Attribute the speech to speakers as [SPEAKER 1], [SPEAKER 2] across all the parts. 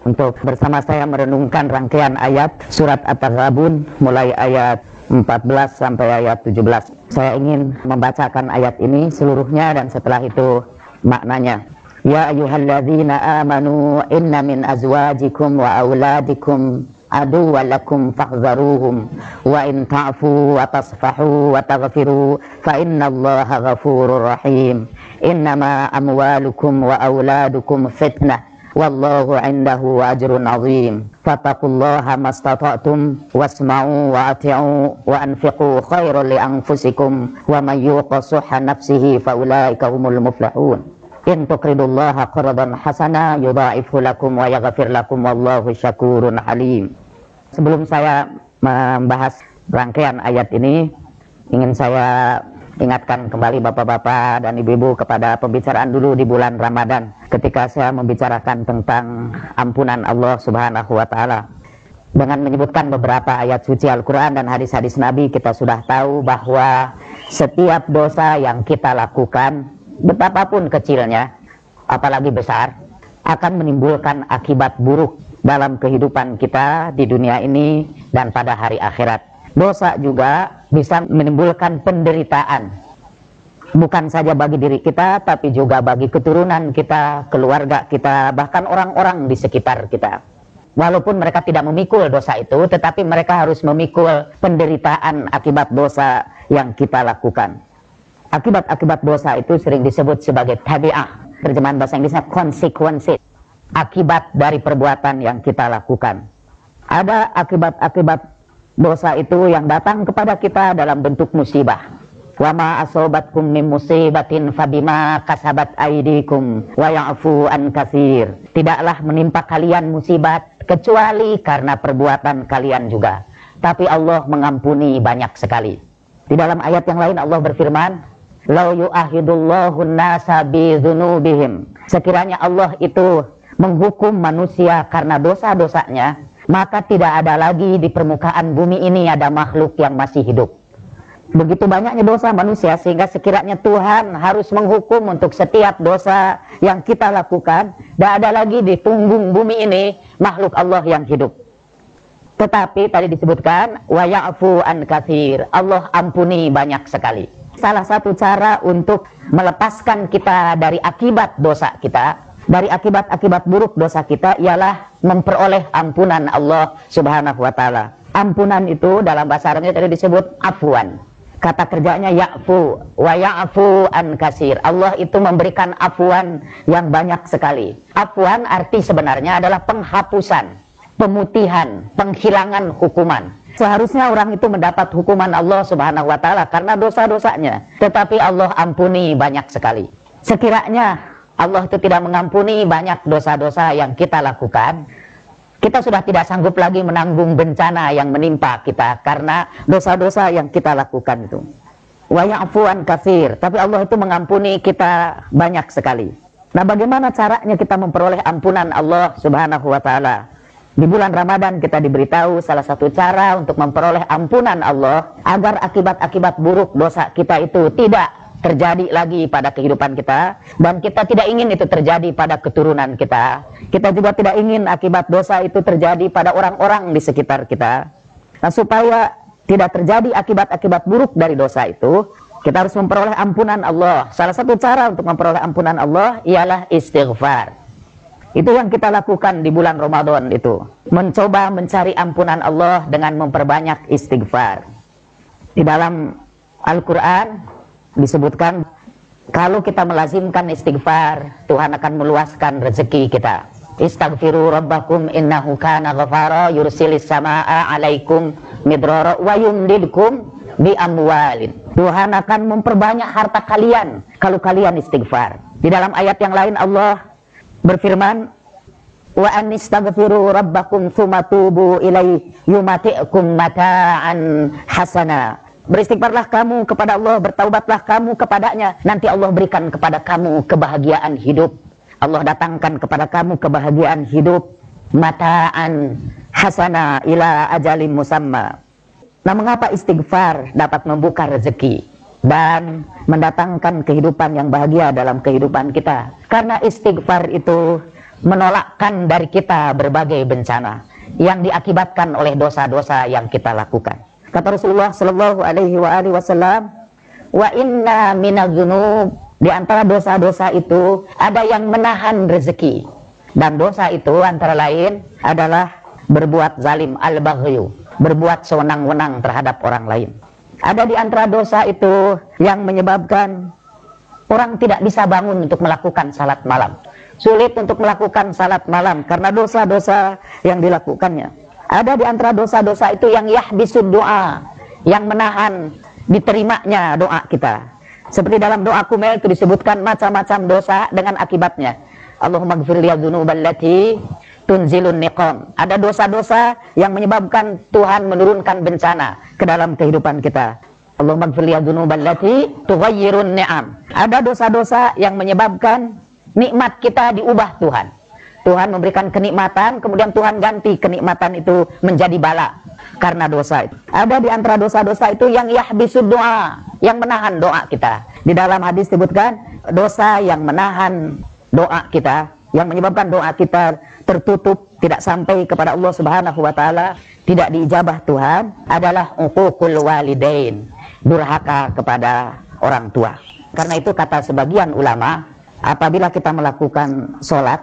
[SPEAKER 1] untuk bersama saya merenungkan rangkaian ayat surat At-Taghabun mulai ayat 14 sampai ayat 17. Saya ingin membacakan ayat ini seluruhnya dan setelah itu maknanya. Ya ayyuhalladzina amanu inna min azwajikum wa auladikum aduwwan lakum fahdharuhum wa in ta'fu wa tasfahu wa taghfiru fa innallaha ghafurur rahim. Innama amwalukum wa auladukum fitnah wallahu indahu ajrun azim. Fattaqullaha mastata'tum wasma'u wa ati'u wa anfiqu khairan li anfusikum wa man yuqa shuhha nafsihi fa ulaika humul muflihun. In tuqridullaha qardan hasana yudha'ifhu lakum wa yaghfir lakum wallahu syakurun halim. Sebelum saya membahas rangkaian ayat ini, ingin saya ingatkan kembali bapak-bapak dan ibu-ibu kepada pembicaraan dulu di bulan Ramadan ketika saya membicarakan tentang ampunan Allah Subhanahu wa taala. Dengan menyebutkan beberapa ayat suci Al-Qur'an dan hadis-hadis Nabi, kita sudah tahu bahwa setiap dosa yang kita lakukan, betapapun kecilnya, apalagi besar, akan menimbulkan akibat buruk dalam kehidupan kita di dunia ini dan pada hari akhirat. Dosa juga bisa menimbulkan penderitaan, bukan saja bagi diri kita, tapi juga bagi keturunan kita, keluarga kita, bahkan orang-orang di sekitar kita. Walaupun mereka tidak memikul dosa itu, tetapi mereka harus memikul penderitaan akibat dosa yang kita lakukan. Akibat-akibat dosa itu sering disebut sebagai tabi'ah. Terjemahan bahasa Inggrisnya consequences. Akibat dari perbuatan yang kita lakukan. Ada akibat-akibat dosa itu yang datang kepada kita dalam bentuk musibah. Wa ma asobatkum min musibatin fabima kasabat aydikum wa ya'fu an katsir. Tidaklah menimpa kalian musibat kecuali karena perbuatan kalian juga. Tapi Allah mengampuni banyak sekali. Di dalam ayat yang lain Allah berfirman, "Lau yu'ahidullahu an-nasa bi dzunubihim." Sekiranya Allah itu menghukum manusia karena dosa-dosanya, maka tidak ada lagi di permukaan bumi ini ada makhluk yang masih hidup. Begitu banyaknya dosa manusia sehingga sekiranya Tuhan harus menghukum untuk setiap dosa yang kita lakukan, tidak ada lagi di punggung bumi ini makhluk Allah yang hidup. Tetapi tadi disebutkan wa ya'fu an katsir, Allah ampuni banyak sekali. Salah satu cara untuk melepaskan kita dari akibat dosa kita, dari akibat-akibat buruk dosa kita, ialah memperoleh ampunan Allah Subhanahu wa taala. Ampunan itu dalam bahasa Arabnya tadi disebut afwan. Kata kerjanya ya'fu wa ya'fu an katsir. Allah itu memberikan afwan yang banyak sekali. Afwan arti sebenarnya adalah penghapusan, pemutihan, penghilangan hukuman. Seharusnya orang itu mendapat hukuman Allah Subhanahu wa taala karena dosa-dosanya, tetapi Allah ampuni banyak sekali. Sekiranya Allah itu tidak mengampuni banyak dosa-dosa yang kita lakukan, kita sudah tidak sanggup lagi menanggung bencana yang menimpa kita karena dosa-dosa yang kita lakukan itu. Wa ya'fu an katsir, tapi Allah itu mengampuni kita banyak sekali. Nah, bagaimana caranya kita memperoleh ampunan Allah Subhanahu wa taala? Di bulan Ramadan kita diberitahu salah satu cara untuk memperoleh ampunan Allah agar akibat-akibat buruk dosa kita itu tidak terjadi lagi pada kehidupan kita, dan kita tidak ingin itu terjadi pada keturunan kita. Kita juga tidak ingin akibat dosa itu terjadi pada orang-orang di sekitar kita. Nah, supaya tidak terjadi akibat-akibat buruk dari dosa itu, kita harus memperoleh ampunan Allah. Salah satu cara untuk memperoleh ampunan Allah ialah istighfar. Itu yang kita lakukan di bulan Ramadan itu, mencoba mencari ampunan Allah dengan memperbanyak istighfar. Di dalam Al-Quran disebutkan, kalau kita melazimkan istighfar, Tuhan akan meluaskan rezeki kita. Istaghfiru rabbakum innahu kana ghafara yursilis samaa'a 'alaikum midrara wa yumdidkum bi amwalin. Tuhan akan memperbanyak harta kalian kalau kalian istighfar. Di dalam ayat yang lain Allah berfirman, wa anistaghfiru rabbakum tsumma tubu ilaihi yumati'kum mata'an hasana. Beristighfarlah kamu kepada Allah, bertaubatlah kamu kepadanya, nanti Allah berikan kepada kamu kebahagiaan hidup. Allah datangkan kepada kamu kebahagiaan hidup, mata'an hasana ila ajalim musamma. Nah, mengapa istighfar dapat membuka rezeki dan mendatangkan kehidupan yang bahagia dalam kehidupan kita? Karena istighfar itu menolakkan dari kita berbagai bencana yang diakibatkan oleh dosa-dosa yang kita lakukan. Kata Rasulullah sallallahu alaihi wasallam, wa inna minadz-dzunub, di antara dosa-dosa itu ada yang menahan rezeki. Dan dosa itu antara lain adalah berbuat zalim, al-baghyu, berbuat sewenang-wenang terhadap orang lain. Ada di antara dosa itu yang menyebabkan orang tidak bisa bangun untuk melakukan salat malam. Sulit untuk melakukan salat malam karena dosa-dosa yang dilakukannya. Ada di antara dosa-dosa itu yang yahbisud doa, yang menahan diterimanya doa kita. Seperti dalam doa Kumail itu disebutkan macam-macam dosa dengan akibatnya. Allahumma gfir li dzunuballati tunzilun niqam. Ada dosa-dosa yang menyebabkan Tuhan menurunkan bencana ke dalam kehidupan kita. Allahumma gfir li dzunuballati tughayyirun ni'am. Ada dosa-dosa yang menyebabkan nikmat kita diubah Tuhan. Tuhan memberikan kenikmatan, kemudian Tuhan ganti kenikmatan itu menjadi bala karena dosa itu. Ada di antara dosa-dosa itu yang yahbisud doa, yang menahan doa kita. Di dalam hadis disebutkan dosa yang menahan doa kita, yang menyebabkan doa kita tertutup, tidak sampai kepada Allah Subhanahu wa taala, tidak diijabah Tuhan, adalah uququl walidain, durhaka kepada orang tua. Karena itu kata sebagian ulama, apabila kita melakukan sholat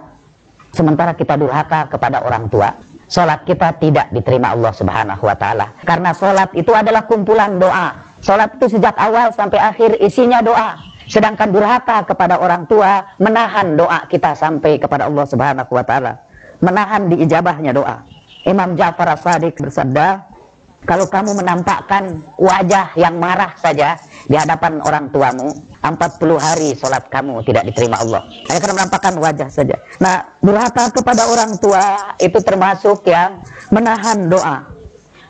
[SPEAKER 1] sementara kita durhaka kepada orang tua, sholat kita tidak diterima Allah Subhanahu wa taala. Karena sholat itu adalah kumpulan doa. Sholat itu sejak awal sampai akhir isinya doa. Sedangkan durhaka kepada orang tua menahan doa kita sampai kepada Allah Subhanahu wa taala, menahan diijabahnya doa. Imam Ja'far As-Shadiq bersabda, kalau kamu menampakkan wajah yang marah saja di hadapan orang tuamu, 40 hari sholat kamu tidak diterima Allah. Hanya karena menampakkan wajah saja. Nah, durhaka kepada orang tua itu termasuk yang menahan doa.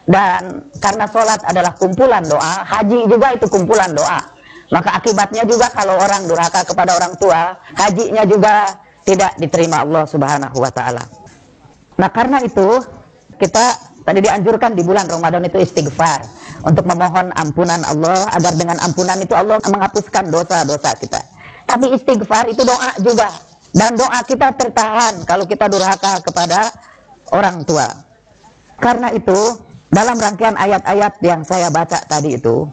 [SPEAKER 1] Dan karena sholat adalah kumpulan doa, haji juga itu kumpulan doa. Maka akibatnya juga kalau orang durhaka kepada orang tua, hajinya juga tidak diterima Allah Subhanahu wa taala. Nah, karena itu kita tadi dianjurkan di bulan Ramadan itu istighfar, untuk memohon ampunan Allah, agar dengan ampunan itu Allah menghapuskan dosa-dosa kita. Tapi istighfar itu doa juga, dan doa kita tertahan kalau kita durhaka kepada orang tua. Karena itu dalam rangkaian ayat-ayat yang saya baca tadi itu,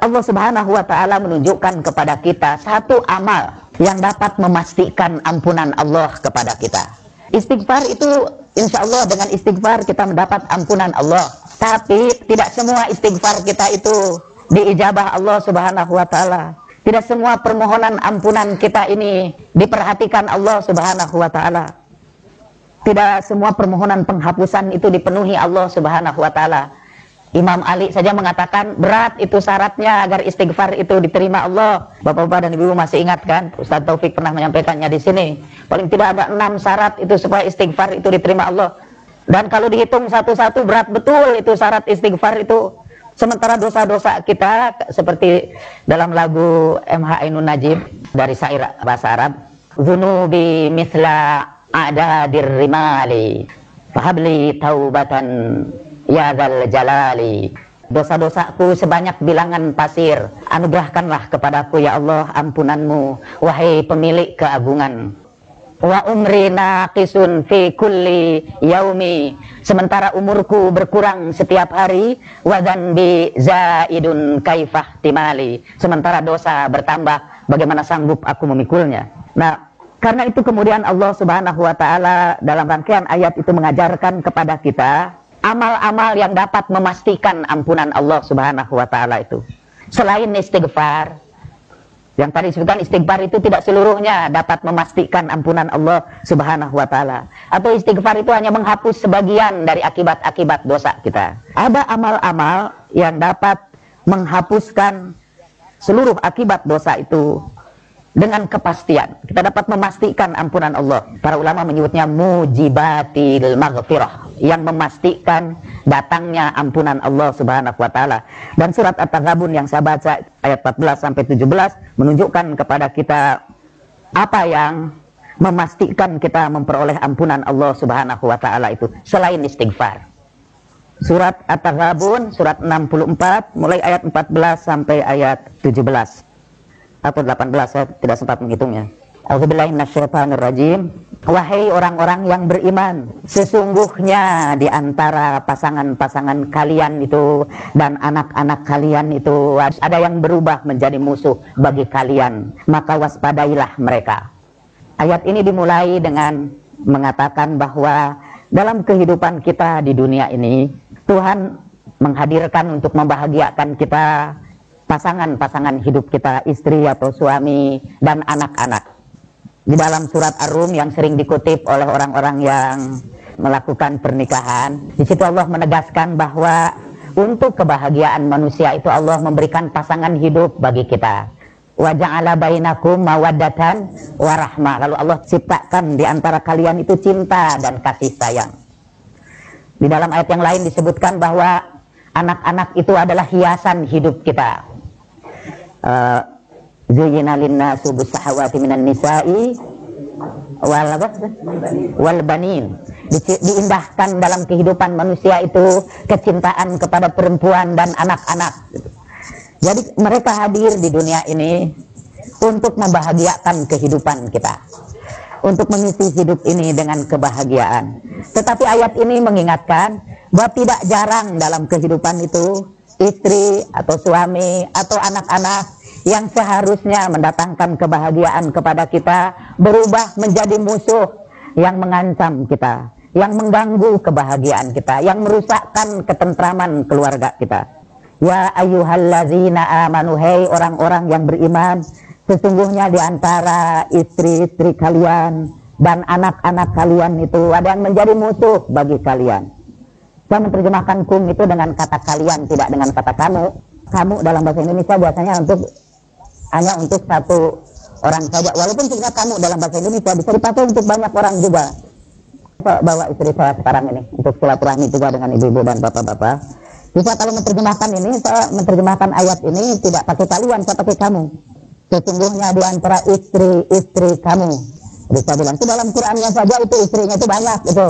[SPEAKER 1] Allah Subhanahu wa taala menunjukkan kepada kita satu amal yang dapat memastikan ampunan Allah kepada kita. Istighfar itu insya Allah dengan istighfar kita mendapat ampunan Allah. Tapi tidak semua istighfar kita itu diijabah Allah Subhanahu wa taala. Tidak semua permohonan ampunan kita ini diperhatikan Allah Subhanahu wa taala. Tidak semua permohonan penghapusan itu dipenuhi Allah Subhanahu wa taala. Imam Ali saja mengatakan berat itu syaratnya agar istighfar itu diterima Allah. Bapak-bapak dan ibu masih ingat kan? Ustaz Taufik pernah menyampaikannya di sini. Paling tidak ada 6 syarat itu supaya istighfar itu diterima Allah. Dan kalau dihitung satu-satu berat betul itu syarat istighfar itu. Sementara dosa-dosa kita seperti dalam lagu MH Ainun Najib dari syair bahasa Arab, "Dzunubi mithla a'dadir rimali, fahabli taubatan ya dzal jalali." Dosa-dosaku sebanyak bilangan pasir, anugerahkanlah kepadaku ya Allah ampunanmu, wahai pemilik keagungan. Wa umri naqisun fi kulli yaumi, sementara umurku berkurang setiap hari. Wa dzanbi zaidun kaifah timali, sementara dosa bertambah, bagaimana sanggup aku memikulnya. Nah, karena itu kemudian Allah Subhanahu wa taala dalam rangkaian ayat itu mengajarkan kepada kita amal-amal yang dapat memastikan ampunan Allah Subhanahu wa taala itu. Selain istighfar, yang tadi disebutkan istighfar itu tidak seluruhnya dapat memastikan ampunan Allah Subhanahu wa taala. Atau istighfar itu hanya menghapus sebagian dari akibat-akibat dosa kita. Ada amal-amal yang dapat menghapuskan seluruh akibat dosa itu dengan kepastian. Kita dapat memastikan ampunan Allah. Para ulama menyebutnya mujibatil maghfirah, yang memastikan datangnya ampunan Allah Subhanahu wa taala. Dan surat At-Taghabun yang saya baca ayat 14 sampai 17 menunjukkan kepada kita apa yang memastikan kita memperoleh ampunan Allah Subhanahu wa taala itu selain istighfar. Surat At-Taghabun surat 64 mulai ayat 14 sampai ayat 17 atau 18, saya tidak sempat menghitungnya. A'udzubillahi minasyaitonirrajim. Wahai orang-orang yang beriman, sesungguhnya di antara pasangan-pasangan kalian itu dan anak-anak kalian itu ada yang berubah menjadi musuh bagi kalian, maka waspadailah mereka. Ayat ini dimulai dengan mengatakan bahwa dalam kehidupan kita di dunia ini, Tuhan menghadirkan untuk membahagiakan kita, pasangan-pasangan hidup kita, istri atau suami dan anak-anak. Di dalam surat Ar-Rum yang sering dikutip oleh orang-orang yang melakukan pernikahan, di situ Allah menegaskan bahwa untuk kebahagiaan manusia itu Allah memberikan pasangan hidup bagi kita. Wa ja'ala bainakum mawaddatan wa rahmah. Lalu Allah ciptakan di antara kalian itu cinta dan kasih sayang. Di dalam ayat yang lain disebutkan bahwa anak-anak itu adalah hiasan hidup kita. Zuyyina lin-nasi bis-shahawati minan nisa'i wal banin. Diindahkan dalam kehidupan manusia itu kecintaan kepada perempuan dan anak-anak. Jadi mereka hadir di dunia ini untuk membahagiakan kehidupan kita, untuk mengisi hidup ini dengan kebahagiaan. Tetapi ayat ini mengingatkan bahwa tidak jarang dalam kehidupan itu istri atau suami atau anak-anak yang seharusnya mendatangkan kebahagiaan kepada kita berubah menjadi musuh yang mengancam kita, yang mengganggu kebahagiaan kita, yang merusakkan ketentraman keluarga kita. Ya ayyuhallazina amanu, hei orang-orang yang beriman, sesungguhnya di antara istri-istri kalian dan anak-anak kalian itu ada yang menjadi musuh bagi kalian. Saya menerjemahkan kum itu dengan kata kalian, tidak dengan kata kamu. Kamu dalam bahasa Indonesia biasanya hanya untuk satu orang saja. Walaupun juga kamu dalam bahasa Indonesia bisa dipakai untuk banyak orang juga. Saya bawa istri saya sekarang ini untuk silaturahmi juga dengan ibu-ibu dan bapak-bapak. Bisa kalau menerjemahkan ini, saya menerjemahkan ayat ini tidak pakai kalian, saya pakai kamu. Sesungguhnya di antara istri-istri kamu. Bisa bilang itu dalam Qur'annya saja itu istrinya itu banyak itu.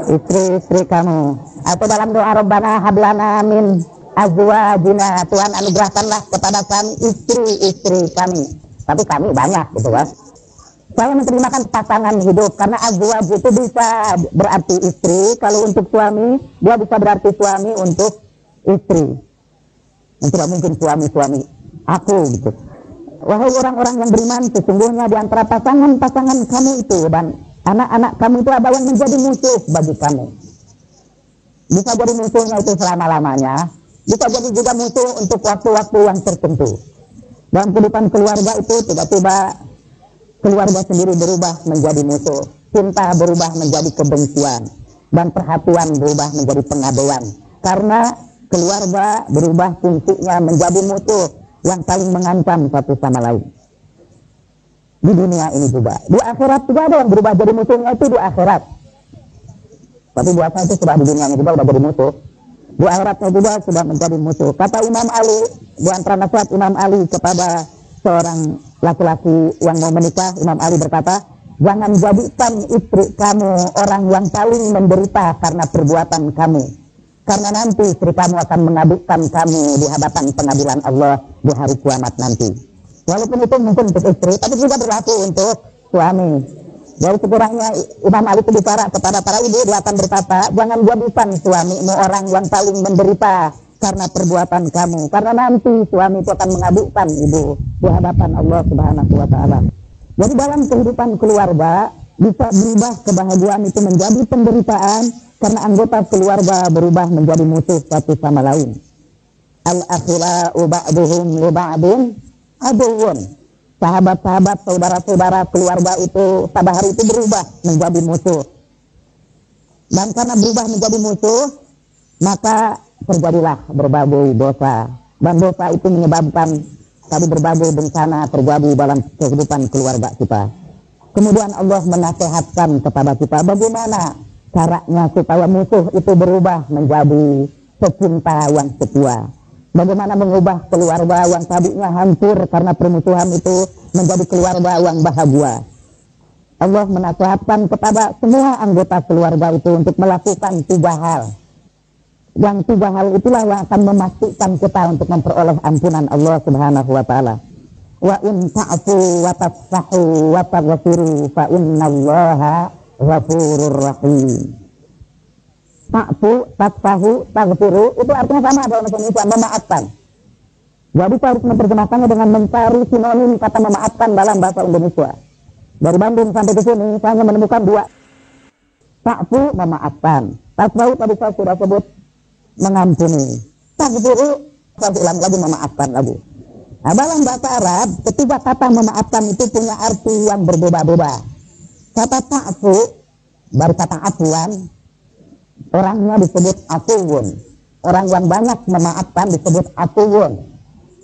[SPEAKER 1] Istri-istri kamu. Atau dalam doa Rabbana hablana min azwajina, Tuhan anugerahkanlah kepada kami istri-istri kami. Tapi kami banyak gitu kan. Saya menerjemahkan pasangan hidup karena azwaj itu bisa berarti istri, kalau untuk suami dia bisa berarti suami untuk istri. Tidak mungkin suami-suami aku gitu. Wahai orang-orang yang beriman, sesungguhnya di antara pasangan-pasangan kamu itu dan anak-anak kamu itu ada yang menjadi musuh bagi kamu. Bisa jadi musuhnya itu selama-lamanya, bisa jadi juga musuh untuk waktu-waktu yang tertentu. Dalam kehidupan keluarga itu tiba-tiba keluarga sendiri berubah menjadi musuh, cinta berubah menjadi kebencian, dan perhatian berubah menjadi pengabaian. Karena keluarga berubah fungsinya menjadi musuh yang saling mengancam satu sama lain. Di dunia ini juga, di akhirat juga ada yang berubah jadi musuhnya itu di akhirat. Tapi biasa itu sudah di dunia ini juga sudah jadi musuh. Di akhiratnya juga sudah menjadi musuh. Kata Imam Ali, di antara nasihat Imam Ali kepada seorang laki-laki yang mau menikah, Imam Ali berkata, jangan jadikan istri kamu orang yang paling menderita karena perbuatan kamu. Karena nanti istri kamu akan mengadukkan kamu di hadapan pengadilan Allah di hari kiamat nanti. Walaupun itu mungkin untuk istri, tapi juga berlaku untuk suami. Jadi sekurangnya Imam Ali itu bicara kepada para ibu, dia akan berkata, jangan jadikan suamimu orang yang paling menderita karena perbuatan kamu. Karena nanti suami itu akan mengadukkan ibu di hadapan Allah Subhanahu wa Ta'ala. Jadi dalam kehidupan keluarga bisa berubah kebahagiaan itu menjadi penderitaan karena anggota keluarga berubah menjadi musuh satu sama lain. Al-akhila'u ba'duhum li ba'din aduwwun. Sahabat-sahabat, saudara-saudara keluarga itu pada hari itu berubah menjadi musuh. Dan karena berubah menjadi musuh, maka terjadilah berbagai dosa. Dan dosa itu menyebabkan tadi berbagai bencana terjadi dalam kehidupan keluarga kita. Kemudian Allah menasihatkan kepada kita bagaimana caranya supaya musuh itu berubah menjadi pecinta yang setia. Bagaimana mengubah keluarga yang tadinya hancur karena permusuhan itu menjadi keluarga yang bahagia. Allah menasihatkan kepada semua anggota keluarga itu untuk melakukan 3 hal. Yang 3 hal itulah yang akan memastikan kita untuk memperoleh ampunan Allah Subhanahu wa Ta'ala. wa in ta'fu wa tasfahu wa taghfiru fa innallaha ghafurur rahim. Ta'fu, tasfahu, taghfiru itu artinya sama dalam bahasa Indonesia, memaafkan. Jadi kita harus menerjemahkannya dengan mencari sinonim kata memaafkan dalam bahasa Indonesia. Dari Bandung sampai ke sini saya hanya menemukan dua. Ta'fu, memaafkan. Tasfahu tadi saya sudah sebut, mengampuni. Taghfiru, saya ulang lagi, memaafkan lagi. Nah, dalam bahasa Arab, ketiga kata memaafkan itu punya arti yang berbeda-beda. Kata ta'fu, dari kata afwan, orangnya disebut afuwun. Orang yang banyak memaafkan disebut afuwun.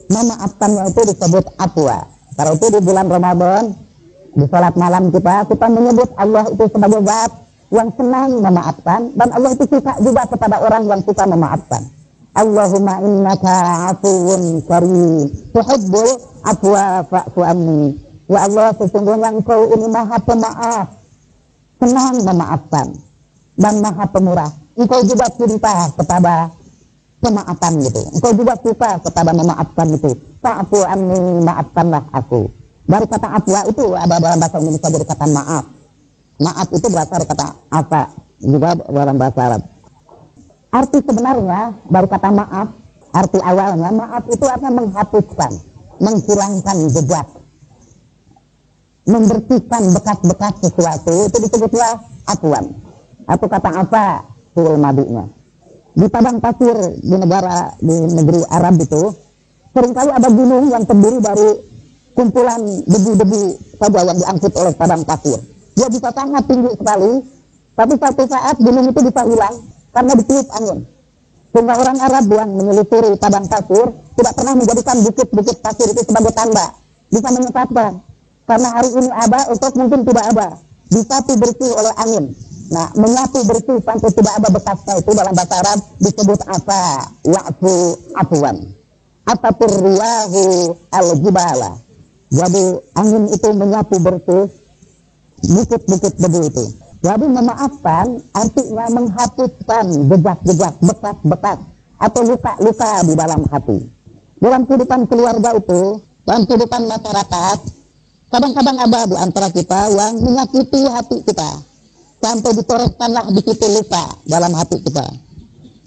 [SPEAKER 1] Memaafkannya itu disebut afwa. Karena itu di bulan Ramadan, di salat malam kita menyebut Allah itu sebagai zat yang senang memaafkan, dan Allah itu suka juga kepada orang yang suka memaafkan. Allahumma innaka afuwun karim tuhibbul afwa fa'fu anni. Ya Allah, sesungguhnya Engkau ini Maha Pemaaf, senang memaafkan dan Maha Pemurah. Engkau juga cinta kepada pemaafan gitu. Engkau juga suka kepada memaafkan itu. Fa'fu anni, maafkanlah aku. Dari kata afwa itu ada dalam bahasa Indonesia jadi kata maaf. Maaf itu berasal dari kata afa juga dalam bahasa Arab. Arti sebenarnya dari kata maaf, arti awalnya maaf itu artinya menghapuskan, menghilangkan jejak, membersihkan bekas-bekas sesuatu, itu disebutlah afwan. Atau kata apa fi'il madinya. Di padang pasir di negeri Arab itu seringkali ada gunung yang terdiri dari kumpulan debu-debu saja yang diangkut oleh padang pasir. Dia bisa sangat tinggi sekali, tapi suatu saat gunung itu bisa hilang karena ditiup angin. Sehingga orang Arab yang menyelusuri padang pasir tidak pernah menjadikan bukit-bukit pasir itu sebagai tanda. Bisa menyesatkan. Karena hari ini ada, esok mungkin tidak ada. Disapu bersih oleh angin. Nah, menyapu bersih sampai tidak ada bekasnya itu dalam bahasa Arab disebut afa, wa'fu, afwan. Atatur riyahu al-jibala. Jadi angin itu menyapu bersih bukit-bukit debu itu. Jadi memaafkan artinya menghapuskan jejak-jejak, bekas-bekas atau luka-luka di dalam hati. Dalam kehidupan keluarga itu, dalam kehidupan masyarakat, kadang-kadang ada di antara kita yang menyakiti hati kita. Sampai ditorehkanlah di situ luka dalam hati kita.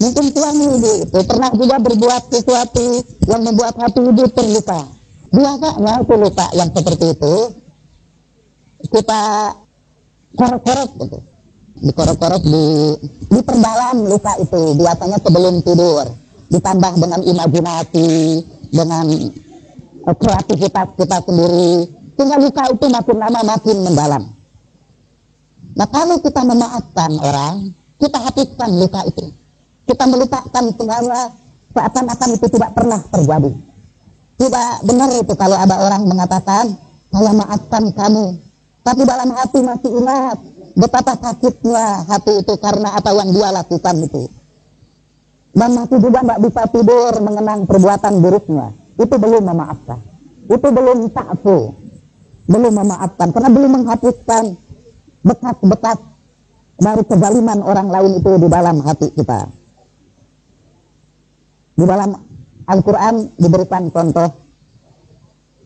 [SPEAKER 1] Mungkin suami itu pernah juga berbuat sesuatu yang membuat hati ibu terluka. Biasanya itu luka yang seperti itu kita korek-korek gitu. Dikorek-korek, diperdalam luka itu biasanya sebelum tidur, ditambah dengan imajinasi, dengan kreativitas kita sendiri, sehingga luka itu makin lama makin mendalam. Nah, kalau kita memaafkan orang, kita hapuskan luka itu, kita melupakan semuanya seakan-akan itu tidak pernah terjadi. Tidak benar itu kalau ada orang mengatakan saya maafkan kamu, tapi dalam hati masih ingat betapa sakitnya hati itu karena apa yang dia lakukan itu. Dan masih juga tidak bisa tidur mengenang perbuatan buruknya. Itu belum memaafkan. Itu belum ta'fu. Belum memaafkan. Karena belum menghapuskan bekas-bekas dari kezaliman orang lain itu di dalam hati kita. Di dalam Al-Quran diberikan contoh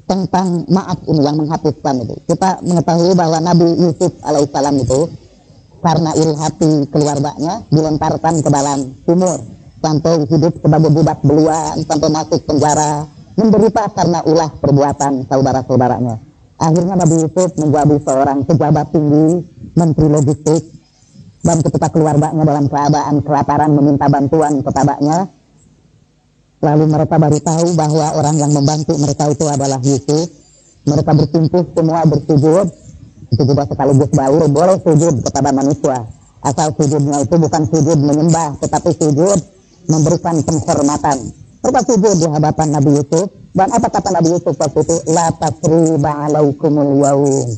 [SPEAKER 1] tentang maaf ini yang menghapuskan itu. Kita mengetahui bahwa Nabi Yusuf alaihissalam itu karena iri hati keluarganya dilemparkan ke dalam sumur sampai hidup sebagai budak beluan, sampai masuk penjara, menderita karena ulah perbuatan saudara-saudaranya. Akhirnya Nabi Yusuf menjadi seorang pejabat tinggi, menteri logistik, dan ketika keluarganya dalam keadaan kelaparan meminta bantuan kepadanya, lalu mereka baru tahu bahwa orang yang membantu mereka itu adalah Yusuf. Mereka bersimpuh semua bersujud. Itu juga sekaligus boleh sujud kepada manusia. Asal sujudnya itu bukan sujud menyembah, tetapi sujud memberikan penghormatan. Mereka sujud di hadapan Nabi Yusuf. Dan apa kata Nabi Yusuf waktu itu? La tasriba alaikumul yaum.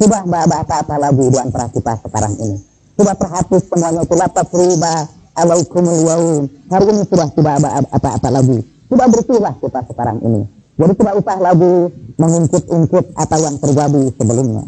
[SPEAKER 1] Sudah apa-apa lagi di antara kita sekarang ini. Sudah terhapus semuanya itu. La tasriba alaikumul yaum. Hari ini sudah tidak ada apa-apa lagi. Sudah bersihlah kita sekarang ini. Jadi tidak usah lagi mengungkit-ungkit apa yang terjadi sebelumnya.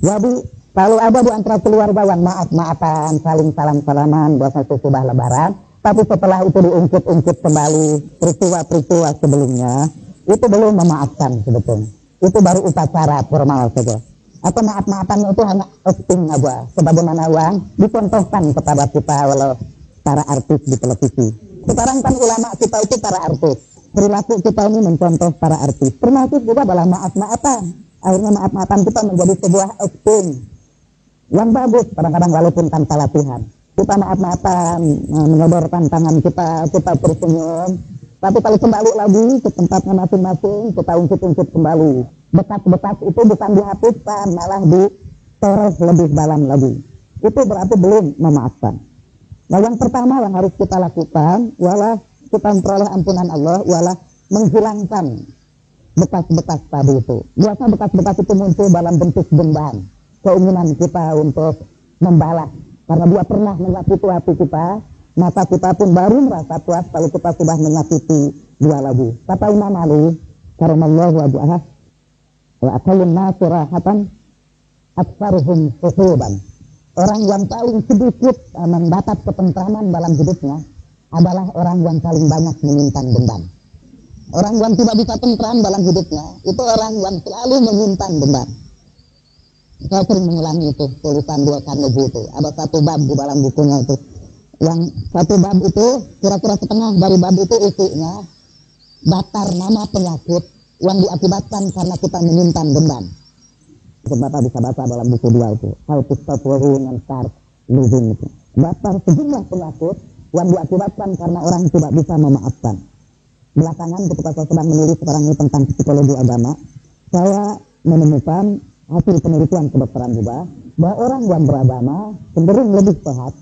[SPEAKER 1] Jadi kalau ada di antara keluarga yang maaf-maafan, saling salam-salaman, bahwa itu sudah lebaran, tapi setelah itu diungkit-ungkit kembali peristiwa-peristiwa sebelumnya, itu belum memaafkan sebetulnya. itu baru upacara formal saja. Atau maaf-maafannya itu hanya acting aja, sebagaimana yang dicontohkan kepada kita oleh para artis di televisi. Sekarang kan ulama kita itu para artis, perilaku kita ini mencontoh para artis, termasuk juga dalam maaf-maafan. Akhirnya maaf-maafan kita menjadi sebuah acting yang bagus, kadang-kadang walaupun tanpa latihan. Kita maaf-maafan, menyodorkan tangan kita tersenyum, tapi kalau kembali lagi ke tempatnya masing-masing, kita ungkit-ungkit kembali. Bekas-bekas itu bukan dihapuskan, malah ditoros lebih dalam lagi. Itu berarti belum memaafkan. Nah, yang pertama yang harus kita lakukan ialah kita memperoleh ampunan Allah, ialah menghilangkan bekas-bekas tadi itu. Biasa bekas-bekas itu muncul dalam bentuk dendam, keinginan kita untuk membalas. Karena dia pernah menyakiti hati kita, maka kita pun baru merasa puas kalau kita sudah menyakiti dia lagi. Kata Imam Ali, karamallahu wajhah, wa aqallun nas rahatan aktsaruhum suhuban. Orang yang paling sedikit mendapat ketentraman dalam hidupnya adalah orang yang paling banyak menyimpan dendam. Orang yang tidak bisa tentram dalam hidupnya itu orang yang selalu menyimpan dendam. Saya sering mengulangi itu tulisan dua Carnegie itu. Ada satu bab di dalam bukunya itu. Yang satu bab itu kira-kira setengah dari bab itu isinya daftar nama penyakit yang diakibatkan karena kita menyimpan dendam. Bapak bisa baca dalam buku dia itu. How to stop worrying and start living itu. Daftar sejumlah penyakit yang diakibatkan karena orang tidak bisa memaafkan. Belakangan ketika saya sedang menulis sekarang ini tentang psikologi agama, saya menemukan hasil penelitian kedokteran juga bahwa orang yang beragama cenderung lebih sehat.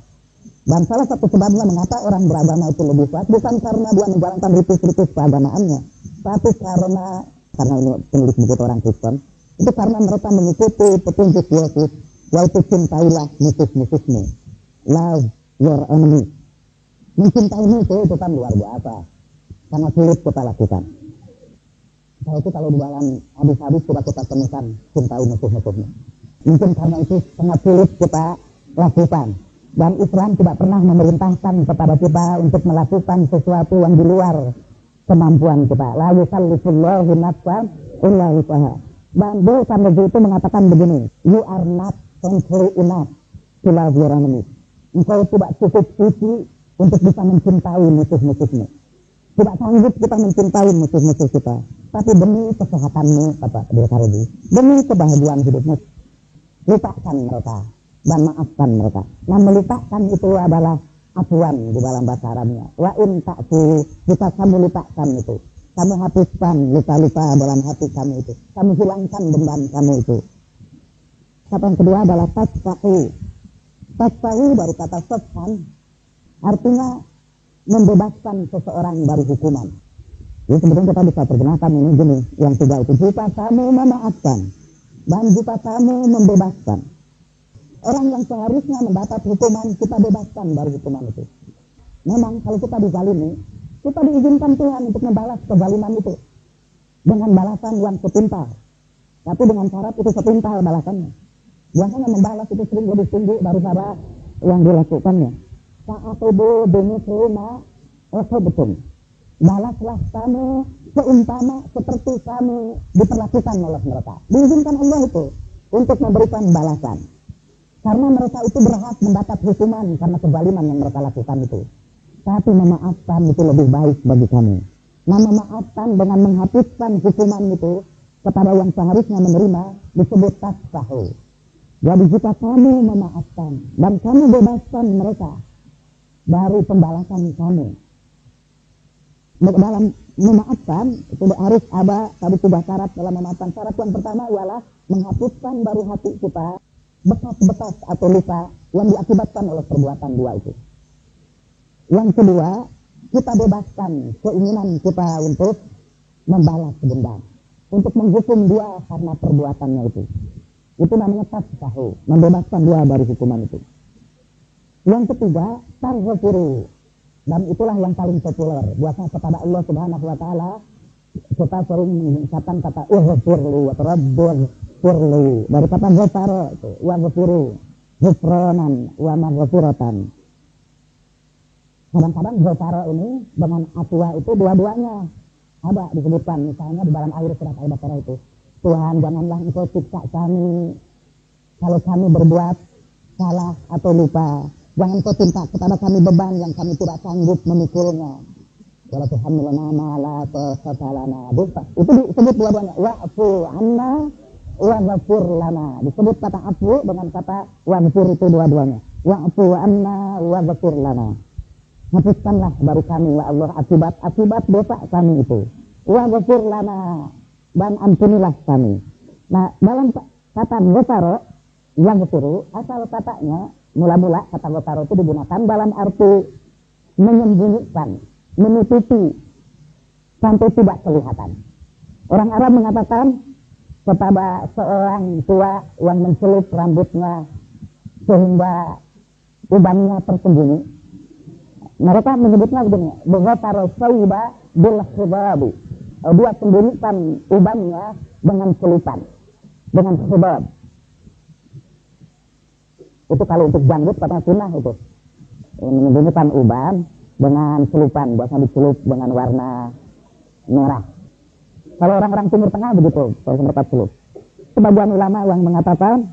[SPEAKER 1] Dan salah satu sebabnya mengapa orang beragama itu lebih sehat bukan karena dia menjalankan ritus-ritus keagamaannya, tapi karena ini penulis buku orang Kristen, itu karena mereka mengikuti petunjuk Yesus, yaitu cintailah musuh-musuhmu, love your enemy. Mencintai musuh itu kan luar biasa, sangat sulit kita lakukan. Saya itu kalau di dalam hadis-hadis sudah kita temukan cintai musuh-musuhmu. Mungkin karena itu sangat sulit kita lakukan. Dan Islam tidak pernah memerintahkan kepada kita untuk melakukan sesuatu yang di luar kemampuan kita. La yukallifullahu nafsan illa wus'aha. Dan Carnegie itu mengatakan begini, you are not century enough to love your enemy. Engkau tidak cukup suci untuk bisa mencintai musuh-musuhmu. Tidak sanggup kita mencintai musuh-musuh kita. Tapi demi kesehatanmu, kata Carnegie, demi kebahagiaan hidupmu, lupakan mereka dan maafkan mereka. Nah, melupakan itu adalah afuan di dalam bahasa Arabnya. Wa in ta'fu, jika kamu lupakan itu, kamu hapuskan luka-luka dalam hati kamu itu, kamu hilangkan dendam kamu itu. Kata yang kedua adalah tasfahu. Tasfahu dari kata safhan artinya membebaskan seseorang dari hukuman. Jadi kemudian kita bisa terjemahkan ini gini, yang tiga itu, jika kamu memaafkan dan jika kamu membebaskan orang yang seharusnya mendapat hukuman, kita bebaskan dari hukuman itu. Memang kalau kita dizalimi, kita diizinkan Tuhan untuk membalas kezaliman itu dengan balasan yang setimpal, tapi dengan syarat itu setimpal balasannya. Biasanya membalas itu sering lebih tinggi daripada yang dilakukannya. Fa'atubu bimithli betul. Balaslah kamu seumpama seperti kamu diperlakukan oleh mereka. Diizinkan Allah itu untuk memberikan balasan. Karena mereka itu berhak mendapat hukuman karena kezaliman yang mereka lakukan itu. Tapi memaafkan itu lebih baik bagi kamu. Nah, memaafkan dengan menghapuskan hukuman itu kepada yang seharusnya menerima disebut tasfahu. Jadi jika kamu memaafkan dan kamu bebaskan mereka dari pembalasan kamu, dalam memaafkan itu harus ada tadi tiga syarat dalam memaafkan. Syarat yang pertama ialah menghapuskan dari hati kita bekas-bekas atau luka yang diakibatkan oleh perbuatan dua itu. Yang kedua, kita bebaskan keinginan kita untuk membalas dendam, untuk menghukum dia karena perbuatannya itu. Itu namanya tasfahu, membebaskan dia dari hukuman itu. Yang ketiga, targhafuru. Dan itulah yang paling populer. Biasanya kepada Allah Subhanahu wa taala kita sering mengucapkan kata ughfirli wa rabbirli. Dari kata ghafara itu, wa ghafuru, ghufranan wa maghfiratan. Kadang-kadang ghafara ini dengan atwa itu dua-duanya ada disebutkan, misalnya di dalam air surat Al-Baqarah itu.
[SPEAKER 2] Tuhan, janganlah Engkau siksa kami kalau kami berbuat salah atau lupa. Jangan Engkau timpa kepada kami beban yang kami tidak sanggup memikulnya. Wala tuhammilna ma la taqata lana. Itu disebut dua-duanya. Wa'fu anna wa ghafur lana. Disebut kata afu dengan kata waghfur itu dua-duanya. Wa'fu anna wa ghafur lana. Hapuskanlah baru kami ya Allah akibat dosa kami itu. Wa ghafur lana, dan ampunilah kami. Nah, dalam kata ghafara yang ghafuru, asal katanya mula-mula kata ghafara itu digunakan dalam arti menyembunyikan, menutupi sampai tidak kelihatan. Orang Arab mengatakan kepada seorang tua yang mencelup rambutnya sehingga ubannya tersembunyi, mereka menyebutnya begini, ghafara sawba bil khibabi. Dia sembunyikan ubannya dengan celupan, dengan khibab. Itu kalau untuk janggut kata sunnah itu, menyembunyikan uban dengan celupan, biasanya dicelup dengan warna merah. Kalau orang-orang Timur Tengah begitu, kalau mereka celup. Sebagian ulama yang mengatakan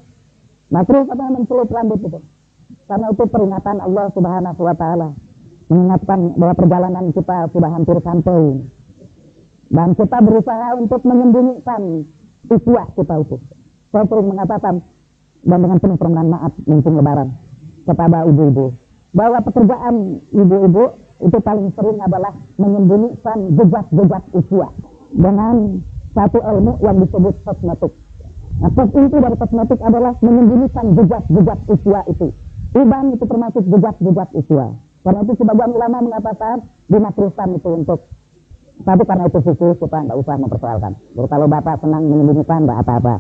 [SPEAKER 2] makruh apa mencelup rambut itu, karena itu peringatan Allah Subhanahu Wa Taala, mengingatkan bahwa perjalanan kita sudah hampir sampai dan kita berusaha untuk menyembunyikan uswah kita itu. Saya sering mengatakan dan dengan penuh permohonan maaf mumpung lebaran kepada ibu-ibu bahwa pekerjaan ibu-ibu itu paling sering adalah menyembunyikan jejak-jejak uswah dengan satu ilmu yang disebut kosmetik. Nah, inti dari kosmetik adalah menyembunyikan jejak-jejak uswah itu. Uban itu termasuk jejak-jejak uswah. Karena itu sebagian ulama mengatakan dimakruhkan itu untuk, tapi karena itu fikih kita nggak usah mempersoalkan. Jadi kalau bapak senang menyembunyikan nggak apa-apa.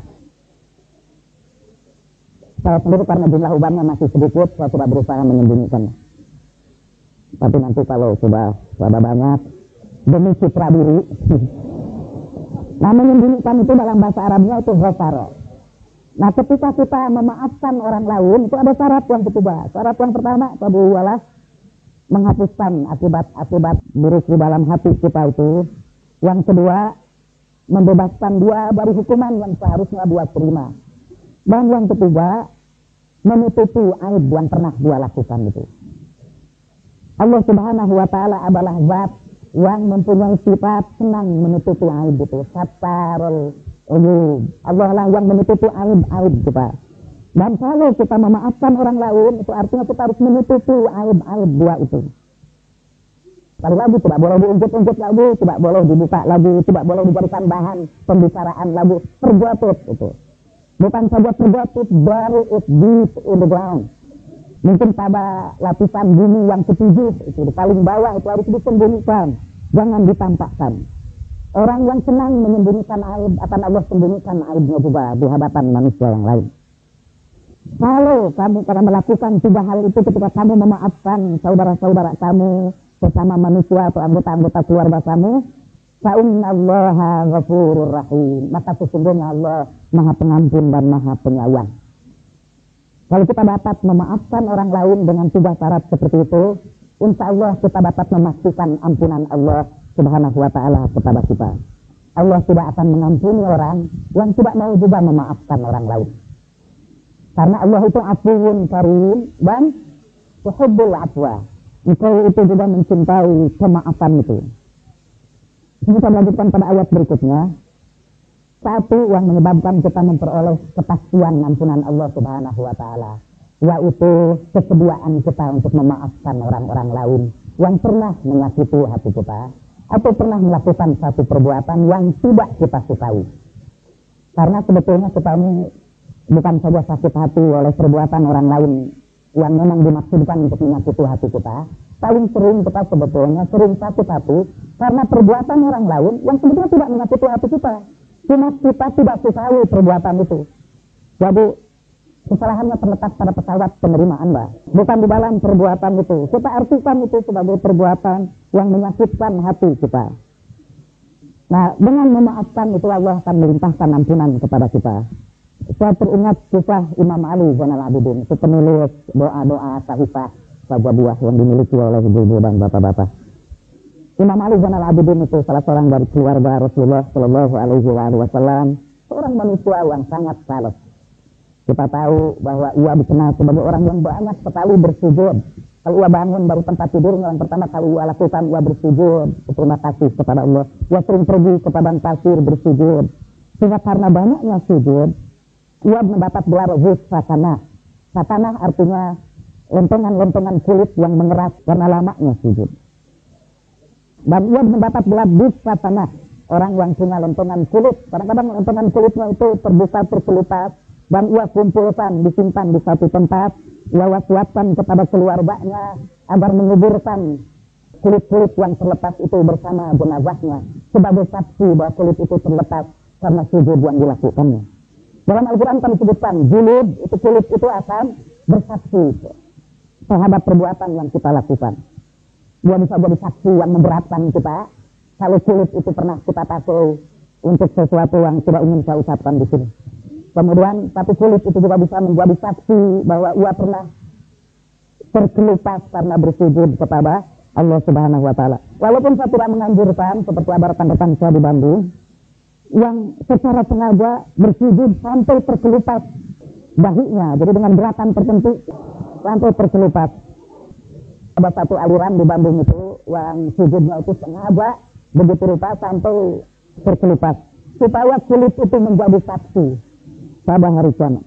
[SPEAKER 2] Saya sendiri karena jumlah ubannya masih sedikit, saya sudah berusaha menyembunyikan. Tapi nanti kalau sudah banyak, demi citra diri. Nah, menyembunyikan itu dalam bahasa Arabnya itu ghafara. Nah, ketika kita memaafkan orang lain, itu ada syarat yang kedua. Syarat yang pertama adalah menghapuskan akibat-akibat buruk di dalam hati kita itu. Yang kedua, membebaskan dia dari hukuman yang seharusnya dia terima. Dan yang ketiga, menutupi aib yang pernah dia lakukan itu. Allah Subhanahu Wa Taala adalah zat yang mempunyai sifat senang menutupi aib itu. Satarul uyub. Allah lah yang menutupi aib-aib kita. Dan kalau kita memaafkan orang lain, itu artinya kita harus menutupi aib-aib dia itu. Kalau lagu tidak boleh diungkit-ungkit lagu, tidak boleh dibuka lagu, tidak boleh dijadikan bahan pembicaraan lagu. Terjatuh itu. Bukan saja terjatuh, baru it deep in the ground. Mungkin pada lapisan bumi yang ketujuh, itu di paling bawah itu harus disembunyikan. Jangan ditampakkan. Orang yang senang menyembunyikan aib, akan Allah sembunyikan aibnya juga di hadapan manusia yang lain. Kalau kamu karena melakukan tiga hal itu ketika kamu memaafkan saudara-saudara kamu, sesama manusia atau anggota-anggota keluarga kamu, fa'innallaha ghafurur rahim. Maka sesungguhnya Allah Maha Pengampun dan Maha Penyayang. Kalau kita dapat memaafkan orang lain dengan tiga syarat seperti itu, insya Allah kita dapat memastikan ampunan Allah Subhanahu Wa Taala kepada kita. Allah tidak akan mengampuni orang yang tidak mau juga memaafkan orang lain. Karena Allah itu afuwun karim dan yuhibbul afwa. Engkau itu juga mencintai kemaafan itu. Kita lanjutkan pada ayat berikutnya. Satu yang menyebabkan kita memperoleh kepastian ampunan Allah Subhanahu Wa Taala, yaitu kesediaan kita untuk memaafkan orang-orang lain yang pernah menyakiti hati kita atau pernah melakukan satu perbuatan yang tidak kita sukai. Karena sebetulnya kita ini bukan saja sakit hati oleh perbuatan orang lain yang memang dimaksudkan untuk menyakiti hati kita. Paling sering kita sebetulnya sering sakit hati karena perbuatan orang lain yang sebetulnya tidak menyakiti hati kita. Cuma kita tidak sukai perbuatan itu. Jadi kesalahannya terletak pada pesawat penerimaan, Mbak. Bukan di dalam perbuatan itu. Kita artikan itu sebagai perbuatan yang menyakitkan hati kita. Nah, dengan memaafkan itu Allah akan melimpahkan ampunan kepada kita. Saya teringat kisah Imam Ali Zainal Abidin, itu penulis doa-doa sahifah sebuah buah yang dimiliki oleh ibu-ibu dan bapak-bapak. Imam Ali Zainal Abidin itu salah seorang dari keluarga Rasulullah Shallallahu Alaihi Wasallam, seorang manusia yang sangat salat. Kita tahu bahwa ia dikenal sebagai orang yang banyak sekali bersujud. Kalau ia bangun baru tempat tidurnya, yang pertama kalau ia lakukan, ia bersujud, berterima kasih kepada Allah. Ia sering pergi ke padang pasir bersujud. Sehingga karena banyaknya sujud, ia mendapat gelar satanah. Satanah artinya lentongan-lentongan kulit yang mengeras karena lamanya sujud. Dan ia mendapat gelar satanah, orang yang punya lentongan kulit. Kadang-kadang lentongan kulitnya itu terbuka terkelupas, dan ia kumpulkan, disimpan di satu tempat. Ia wasiatkan kepada keluarganya agar menguburkan kulit-kulit yang terlepas itu bersama jenazahnya sebagai saksi bahwa kulit itu terlepas karena sujud yang dilakukannya. Dalam Al-Quran kami sebutkan julud, itu kulit itu akan bersaksi terhadap perbuatan yang kita lakukan. Dia bisa jadi saksi yang memberatkan kita kalau kulit itu pernah kita pakai untuk sesuatu yang tidak ingin saya ucapkan di sini. Kemudian tapi kulit itu juga bisa menjadi saksi bahwa ia pernah terkelupas karena bersujud kepada Allah Subhanahu wa Ta'ala. Walaupun saya tidak menganjurkan seperti ada rekan-rekan saya di Bandung yang secara sengaja bersujud sampai terkelupas dahinya, jadi dengan gerakan tertentu sampai terkelupas. Ada satu aliran di Bandung itu yang sujudnya itu sengaja begitu rupa sampai terkelupas supaya kulit itu menjadi saksi pada hari kiamat.